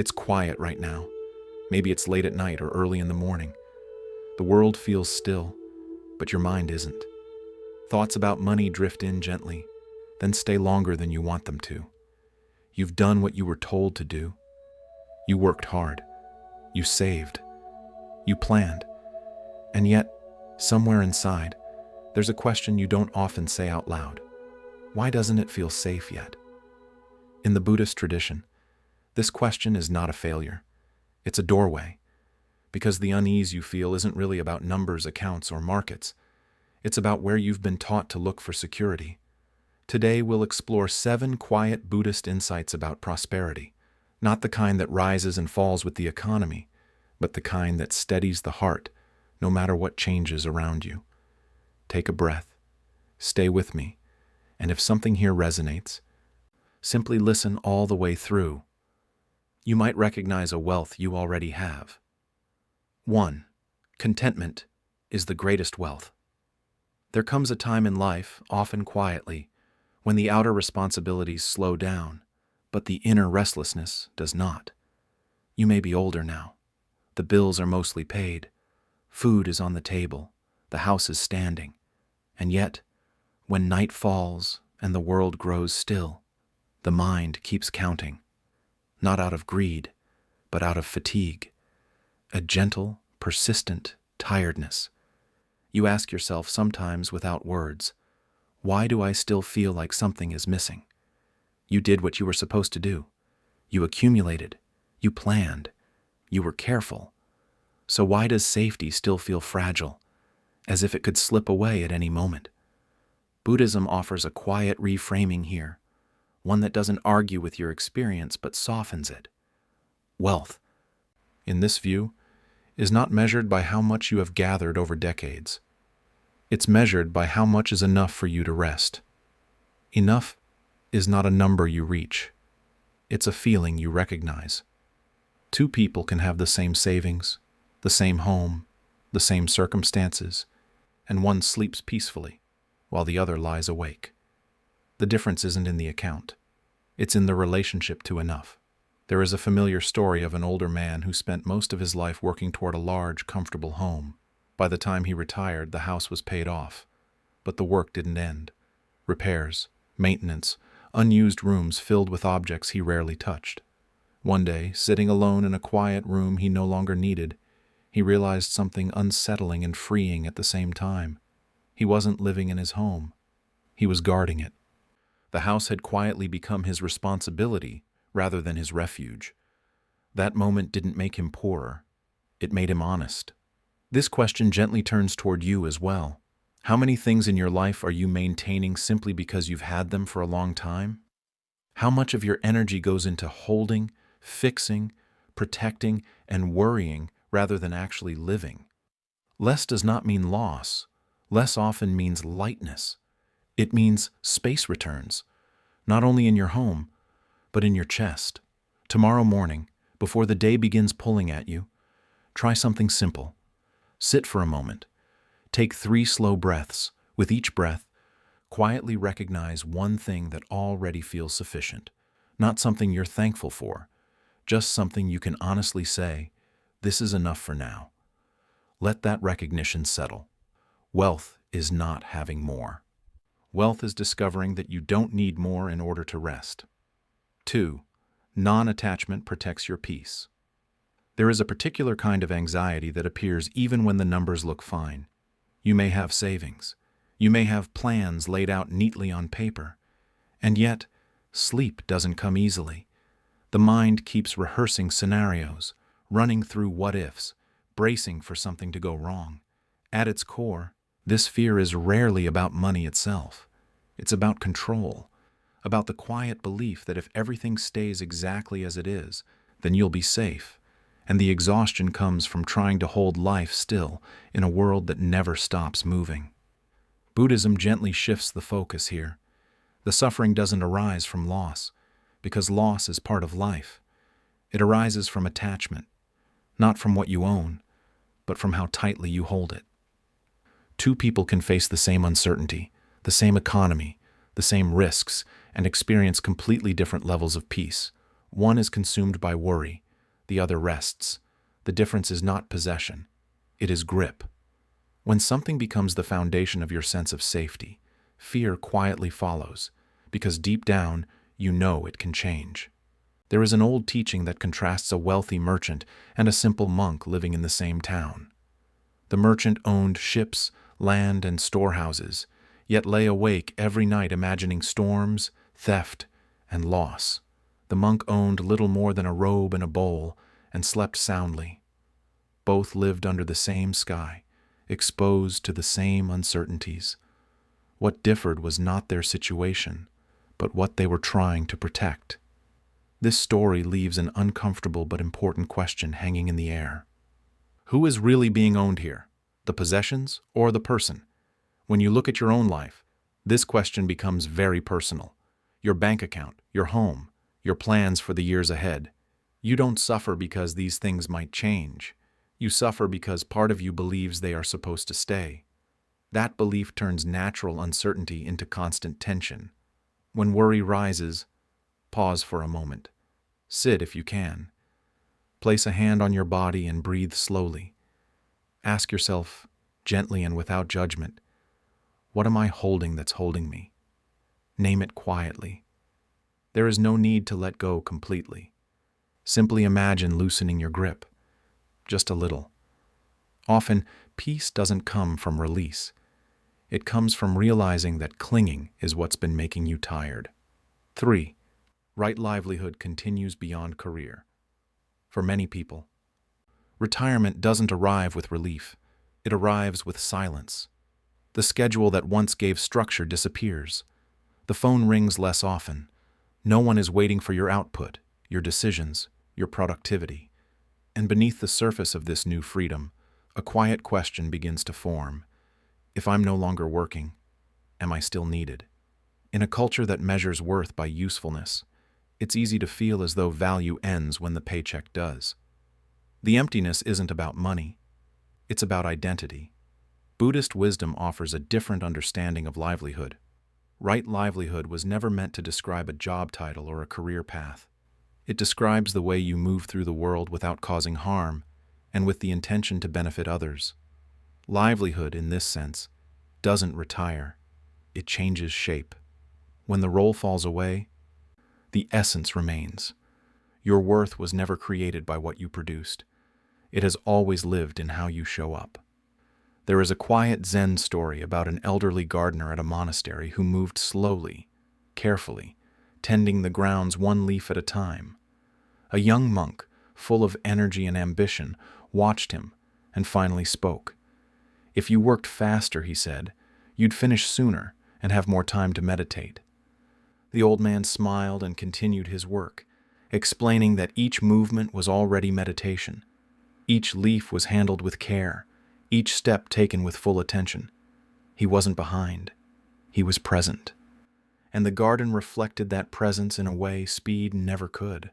It's quiet right now. Maybe it's late at night or early in the morning. The world feels still, but your mind isn't. Thoughts about money drift in gently, then stay longer than you want them to. You've done what you were told to do. You worked hard. You saved. You planned. And yet, somewhere inside, there's a question you don't often say out loud. Why doesn't it feel safe yet? In the Buddhist tradition, this question is not a failure. It's a doorway. Because the unease you feel isn't really about numbers, accounts, or markets. It's about where you've been taught to look for security. Today we'll explore 7 quiet Buddhist insights about prosperity, not the kind that rises and falls with the economy, but the kind that steadies the heart, no matter what changes around you. Take a breath, stay with me, and if something here resonates, simply listen all the way through. You might recognize a wealth you already have. 1. Contentment is the greatest wealth. There comes a time in life, often quietly, when the outer responsibilities slow down, but the inner restlessness does not. You may be older now. The bills are mostly paid. Food is on the table. The house is standing. And yet, when night falls and the world grows still, the mind keeps counting, not out of greed, but out of fatigue, a gentle, persistent tiredness. You ask yourself sometimes without words, why do I still feel like something is missing? You did what you were supposed to do. You accumulated. You planned. You were careful. So why does safety still feel fragile, as if it could slip away at any moment? Buddhism offers a quiet reframing here, one that doesn't argue with your experience but softens it. Wealth, in this view, is not measured by how much you have gathered over decades. It's measured by how much is enough for you to rest. Enough is not a number you reach. It's a feeling you recognize. 2 people can have the same savings, the same home, the same circumstances, and one sleeps peacefully, while the other lies awake. The difference isn't in the account. It's in the relationship to enough. There is a familiar story of an older man who spent most of his life working toward a large, comfortable home. By the time he retired, the house was paid off. But the work didn't end. Repairs, maintenance, unused rooms filled with objects he rarely touched. One day, sitting alone in a quiet room he no longer needed, he realized something unsettling and freeing at the same time. He wasn't living in his home. He was guarding it. The house had quietly become his responsibility rather than his refuge. That moment didn't make him poorer. It made him honest. This question gently turns toward you as well. How many things in your life are you maintaining simply because you've had them for a long time? How much of your energy goes into holding, fixing, protecting, and worrying rather than actually living? Less does not mean loss. Less often means lightness. It means space returns, not only in your home, but in your chest. Tomorrow morning, before the day begins pulling at you, try something simple. Sit for a moment. Take 3 slow breaths. With each breath, quietly recognize one thing that already feels sufficient. Not something you're thankful for, just something you can honestly say, this is enough for now. Let that recognition settle. Wealth is not having more. Wealth is discovering that you don't need more in order to rest. 2. Non-attachment protects your peace. There is a particular kind of anxiety that appears even when the numbers look fine. You may have savings. You may have plans laid out neatly on paper. And yet, sleep doesn't come easily. The mind keeps rehearsing scenarios, running through what-ifs, bracing for something to go wrong. At its core, this fear is rarely about money itself. It's about control, about the quiet belief that if everything stays exactly as it is, then you'll be safe. And the exhaustion comes from trying to hold life still in a world that never stops moving. Buddhism gently shifts the focus here. The suffering doesn't arise from loss, because loss is part of life. It arises from attachment, not from what you own, but from how tightly you hold it. 2 people can face the same uncertainty, the same economy, the same risks, and experience completely different levels of peace. One is consumed by worry, the other rests. The difference is not possession, it is grip. When something becomes the foundation of your sense of safety, fear quietly follows, because deep down, you know it can change. There is an old teaching that contrasts a wealthy merchant and a simple monk living in the same town. The merchant owned ships, land, and storehouses, yet lay awake every night imagining storms, theft, and loss. The monk owned little more than a robe and a bowl, and slept soundly. Both lived under the same sky, exposed to the same uncertainties. What differed was not their situation, but what they were trying to protect. This story leaves an uncomfortable but important question hanging in the air. Who is really being owned here? The possessions or the person? When you look at your own life, this question becomes very personal. Your bank account, your home, your plans for the years ahead. You don't suffer because these things might change. You suffer because part of you believes they are supposed to stay. That belief turns natural uncertainty into constant tension. When worry rises, pause for a moment. Sit if you can. Place a hand on your body and breathe slowly. Ask yourself, gently and without judgment, what am I holding that's holding me? Name it quietly. There is no need to let go completely. Simply imagine loosening your grip, just a little. Often, peace doesn't come from release. It comes from realizing that clinging is what's been making you tired. 3. Right livelihood continues beyond career. For many people, retirement doesn't arrive with relief. It arrives with silence. The schedule that once gave structure disappears. The phone rings less often. No one is waiting for your output, your decisions, your productivity. And beneath the surface of this new freedom, a quiet question begins to form. If I'm no longer working, am I still needed? In a culture that measures worth by usefulness, it's easy to feel as though value ends when the paycheck does. The emptiness isn't about money. It's about identity. Buddhist wisdom offers a different understanding of livelihood. Right livelihood was never meant to describe a job title or a career path. It describes the way you move through the world without causing harm and with the intention to benefit others. Livelihood, in this sense, doesn't retire. It changes shape. When the role falls away, the essence remains. Your worth was never created by what you produced. It has always lived in how you show up. There is a quiet Zen story about an elderly gardener at a monastery who moved slowly, carefully, tending the grounds one leaf at a time. A young monk, full of energy and ambition, watched him and finally spoke. If you worked faster, he said, you'd finish sooner and have more time to meditate. The old man smiled and continued his work, explaining that each movement was already meditation. Each leaf was handled with care, each step taken with full attention. He wasn't behind. He was present. And the garden reflected that presence in a way speed never could.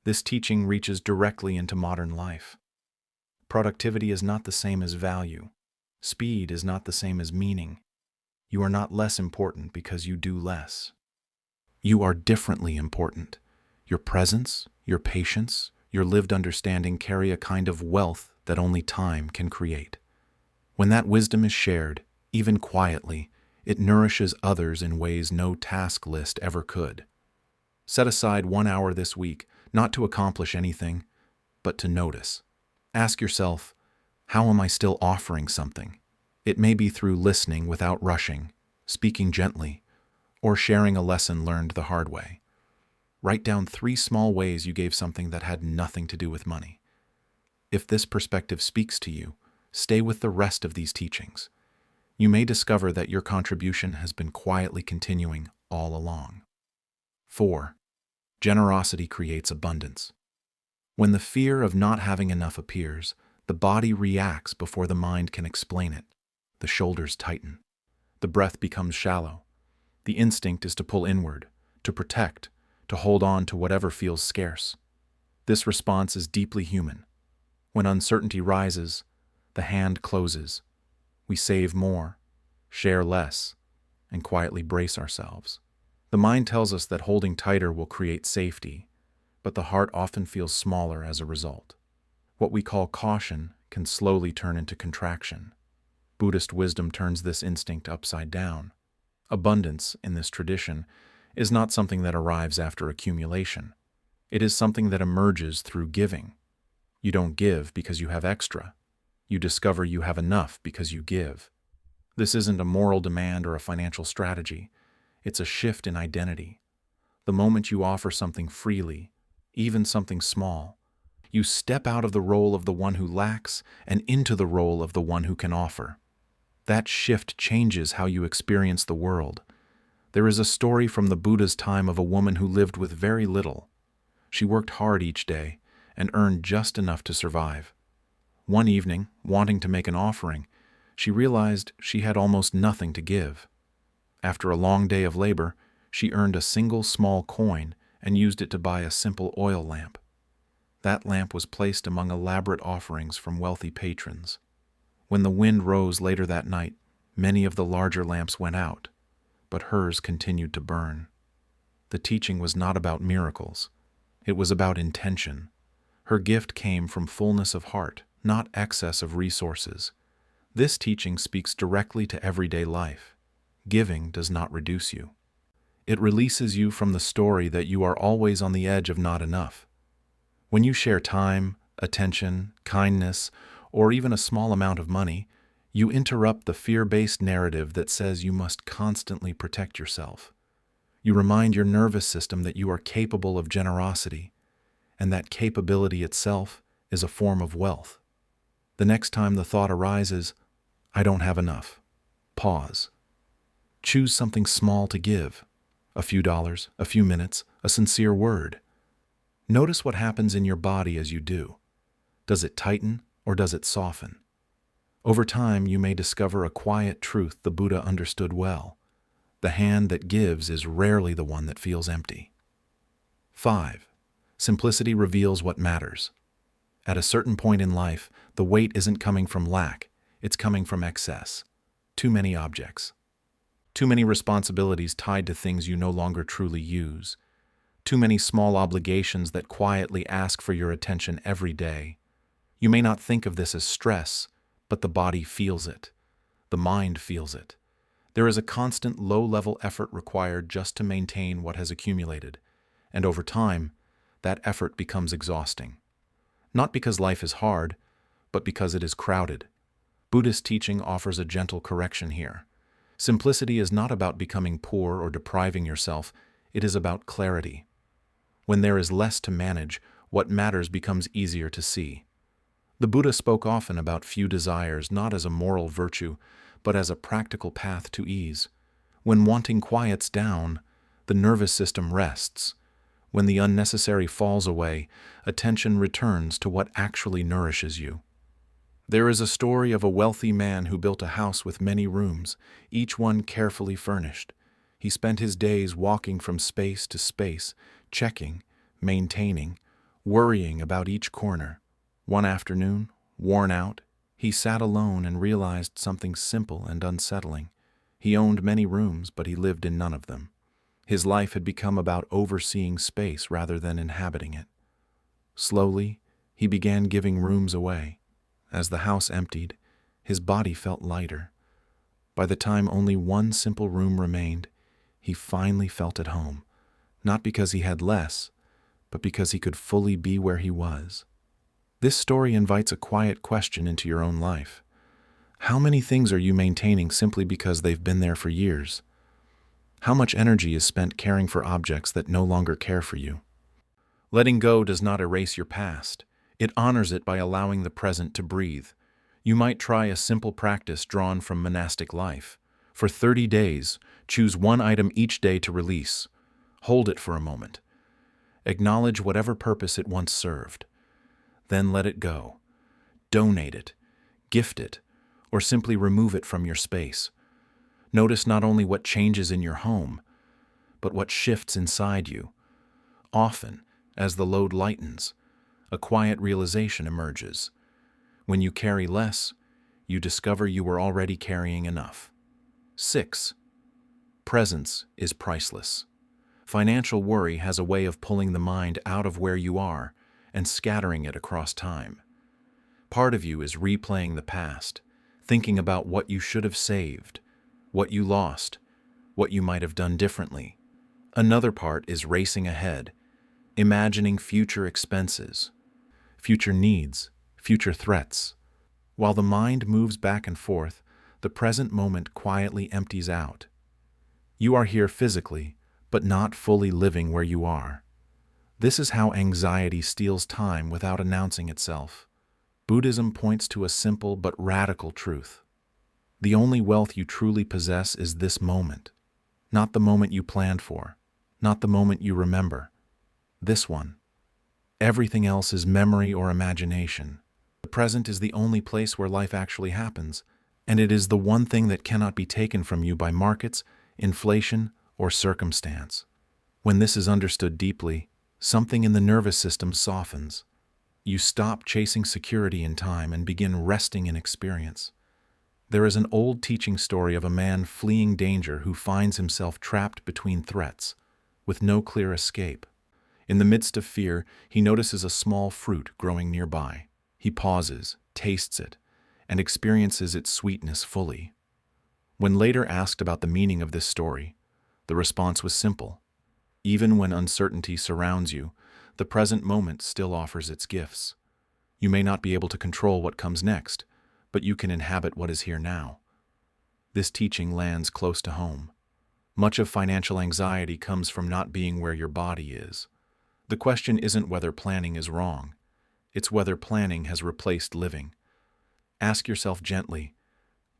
This teaching reaches directly into modern life. Productivity is not the same as value. Speed is not the same as meaning. You are not less important because you do less. You are differently important. Your presence, your patience, your lived understanding carry a kind of wealth that only time can create. When that wisdom is shared, even quietly, it nourishes others in ways no task list ever could. Set aside 1 hour this week, not to accomplish anything, but to notice. Ask yourself, how am I still offering something? It may be through listening without rushing, speaking gently, or sharing a lesson learned the hard way. Write down 3 small ways you gave something that had nothing to do with money. If this perspective speaks to you, stay with the rest of these teachings. You may discover that your contribution has been quietly continuing all along. 4. Generosity creates abundance. When the fear of not having enough appears, the body reacts before the mind can explain it. The shoulders tighten. The breath becomes shallow. The instinct is to pull inward, to protect, to hold on to whatever feels scarce. This response is deeply human. When uncertainty rises, the hand closes. We save more, share less, and quietly brace ourselves. The mind tells us that holding tighter will create safety, but the heart often feels smaller as a result. What we call caution can slowly turn into contraction. Buddhist wisdom turns this instinct upside down. Abundance, in this tradition, is not something that arrives after accumulation. It is something that emerges through giving. You don't give because you have extra. You discover you have enough because you give. This isn't a moral demand or a financial strategy. It's a shift in identity. The moment you offer something freely, even something small, you step out of the role of the one who lacks and into the role of the one who can offer. That shift changes how you experience the world. There is a story from the Buddha's time of a woman who lived with very little. She worked hard each day and earned just enough to survive. One evening, wanting to make an offering, she realized she had almost nothing to give. After a long day of labor, she earned a single small coin and used it to buy a simple oil lamp. That lamp was placed among elaborate offerings from wealthy patrons. When the wind rose later that night, many of the larger lamps went out, but hers continued to burn. The teaching was not about miracles. It was about intention. Her gift came from fullness of heart, not excess of resources. This teaching speaks directly to everyday life. Giving does not reduce you. It releases you from the story that you are always on the edge of not enough. When you share time, attention, kindness, or even a small amount of money, you interrupt the fear-based narrative that says you must constantly protect yourself. You remind your nervous system that you are capable of generosity, and that capability itself is a form of wealth. The next time the thought arises, "I don't have enough," pause. Choose something small to give. A few dollars, a few minutes, a sincere word. Notice what happens in your body as you do. Does it tighten or does it soften? Over time, you may discover a quiet truth the Buddha understood well. The hand that gives is rarely the one that feels empty. 5. Simplicity reveals what matters. At a certain point in life, the weight isn't coming from lack, it's coming from excess. Too many objects. Too many responsibilities tied to things you no longer truly use. Too many small obligations that quietly ask for your attention every day. You may not think of this as stress, but the body feels it. The mind feels it. There is a constant low-level effort required just to maintain what has accumulated, and over time, that effort becomes exhausting. Not because life is hard, but because it is crowded. Buddhist teaching offers a gentle correction here. Simplicity is not about becoming poor or depriving yourself, it is about clarity. When there is less to manage, what matters becomes easier to see. The Buddha spoke often about few desires not as a moral virtue, but as a practical path to ease. When wanting quiets down, the nervous system rests. When the unnecessary falls away, attention returns to what actually nourishes you. There is a story of a wealthy man who built a house with many rooms, each one carefully furnished. He spent his days walking from space to space, checking, maintaining, worrying about each corner. One afternoon, worn out, he sat alone and realized something simple and unsettling. He owned many rooms, but he lived in none of them. His life had become about overseeing space rather than inhabiting it. Slowly, he began giving rooms away. As the house emptied, his body felt lighter. By the time only one simple room remained, he finally felt at home, not because he had less, but because he could fully be where he was. This story invites a quiet question into your own life. How many things are you maintaining simply because they've been there for years? How much energy is spent caring for objects that no longer care for you? Letting go does not erase your past. It honors it by allowing the present to breathe. You might try a simple practice drawn from monastic life. For 30 days, choose one item each day to release. Hold it for a moment. Acknowledge whatever purpose it once served. Then let it go. Donate it, gift it, or simply remove it from your space. Notice not only what changes in your home, but what shifts inside you. Often, as the load lightens, a quiet realization emerges. When you carry less, you discover you were already carrying enough. 6. Presence is priceless. Financial worry has a way of pulling the mind out of where you are and scattering it across time. Part of you is replaying the past, thinking about what you should have saved, what you lost, what you might have done differently. Another part is racing ahead, imagining future expenses, future needs, future threats. While the mind moves back and forth, the present moment quietly empties out. You are here physically, but not fully living where you are. This is how anxiety steals time without announcing itself. Buddhism points to a simple but radical truth. The only wealth you truly possess is this moment, not the moment you planned for, not the moment you remember. This one. Everything else is memory or imagination. The present is the only place where life actually happens, and it is the one thing that cannot be taken from you by markets, inflation, or circumstance. When this is understood deeply, something in the nervous system softens. You stop chasing security in time and begin resting in experience. There is an old teaching story of a man fleeing danger who finds himself trapped between threats, with no clear escape. In the midst of fear, he notices a small fruit growing nearby. He pauses, tastes it, and experiences its sweetness fully. When later asked about the meaning of this story, the response was simple. Even when uncertainty surrounds you, the present moment still offers its gifts. You may not be able to control what comes next, but you can inhabit what is here now. This teaching lands close to home. Much of financial anxiety comes from not being where your body is. The question isn't whether planning is wrong. It's whether planning has replaced living. Ask yourself gently,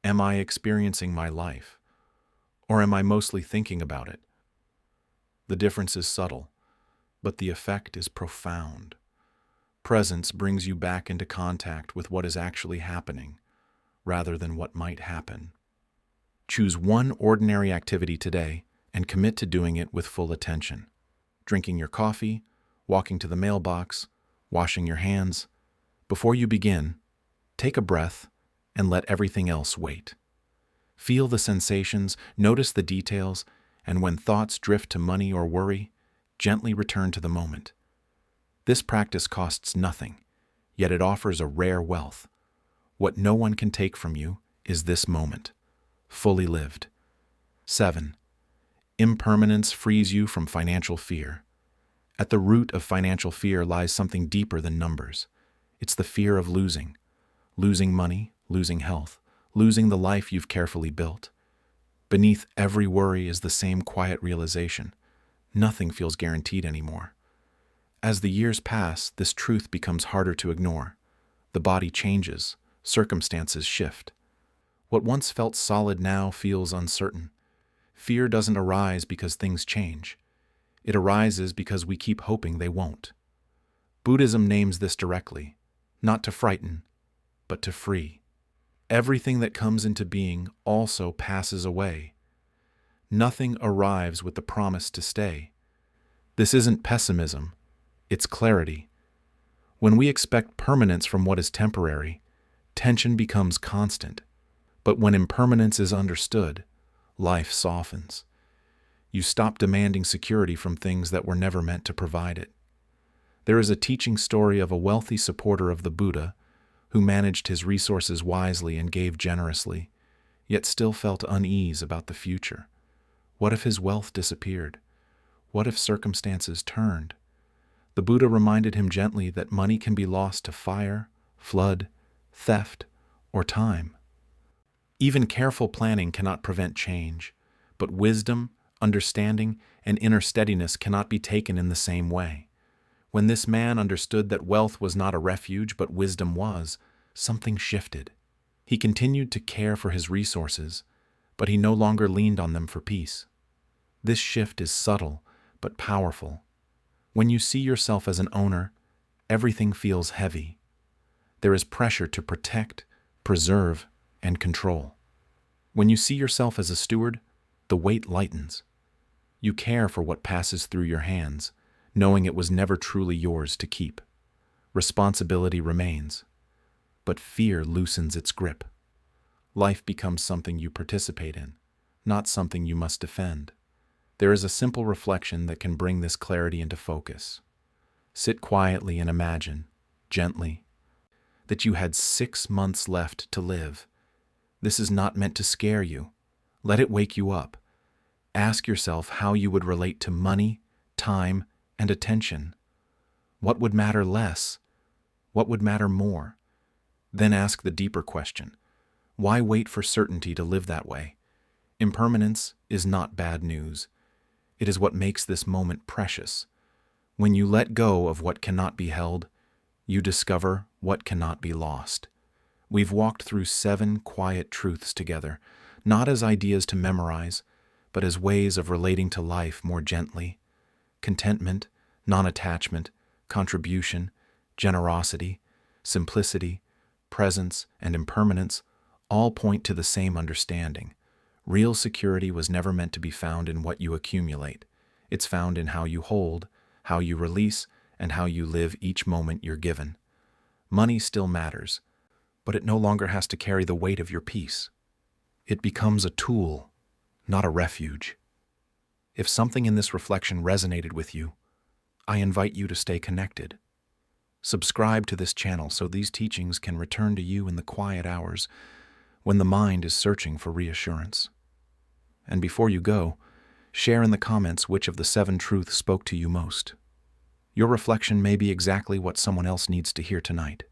am I experiencing my life? Or am I mostly thinking about it? The difference is subtle, but the effect is profound. Presence brings you back into contact with what is actually happening, rather than what might happen. Choose one ordinary activity today and commit to doing it with full attention. Drinking your coffee, walking to the mailbox, washing your hands. Before you begin, take a breath and let everything else wait. Feel the sensations, notice the details, and when thoughts drift to money or worry, gently return to the moment. This practice costs nothing, yet it offers a rare wealth. What no one can take from you is this moment, fully lived. 7. Impermanence frees you from financial fear. At the root of financial fear lies something deeper than numbers. It's the fear of losing. Losing money, losing health, losing the life you've carefully built. Beneath every worry is the same quiet realization. Nothing feels guaranteed anymore. As the years pass, this truth becomes harder to ignore. The body changes, circumstances shift. What once felt solid now feels uncertain. Fear doesn't arise because things change. It arises because we keep hoping they won't. Buddhism names this directly, not to frighten, but to free. Everything that comes into being also passes away. Nothing arrives with the promise to stay. This isn't pessimism, it's clarity. When we expect permanence from what is temporary, tension becomes constant. But when impermanence is understood, life softens. You stop demanding security from things that were never meant to provide it. There is a teaching story of a wealthy supporter of the Buddha who managed his resources wisely and gave generously, yet still felt unease about the future. What if his wealth disappeared? What if circumstances turned? The Buddha reminded him gently that money can be lost to fire, flood, theft, or time. Even careful planning cannot prevent change, but wisdom, understanding, and inner steadiness cannot be taken in the same way. When this man understood that wealth was not a refuge but wisdom was, something shifted. He continued to care for his resources, but he no longer leaned on them for peace. This shift is subtle but powerful. When you see yourself as an owner, everything feels heavy. There is pressure to protect, preserve, and control. When you see yourself as a steward, the weight lightens. You care for what passes through your hands, knowing it was never truly yours to keep. Responsibility remains, but fear loosens its grip. Life becomes something you participate in, not something you must defend. There is a simple reflection that can bring this clarity into focus. Sit quietly and imagine, gently, that you had 6 months left to live. This is not meant to scare you. Let it wake you up. Ask yourself how you would relate to money, time, and attention. What would matter less? What would matter more? Then ask the deeper question. Why wait for certainty to live that way? Impermanence is not bad news. It is what makes this moment precious. When you let go of what cannot be held, you discover what cannot be lost. We've walked through 7 quiet truths together, not as ideas to memorize, but as ways of relating to life more gently. Contentment, non-attachment, contribution, generosity, simplicity, presence, and impermanence all point to the same understanding. Real security was never meant to be found in what you accumulate. It's found in how you hold, how you release, and how you live each moment you're given. Money still matters, but it no longer has to carry the weight of your peace. It becomes a tool, not a refuge. If something in this reflection resonated with you, I invite you to stay connected. Subscribe to this channel so these teachings can return to you in the quiet hours when the mind is searching for reassurance. And before you go, share in the comments which of the 7 truths spoke to you most. Your reflection may be exactly what someone else needs to hear tonight.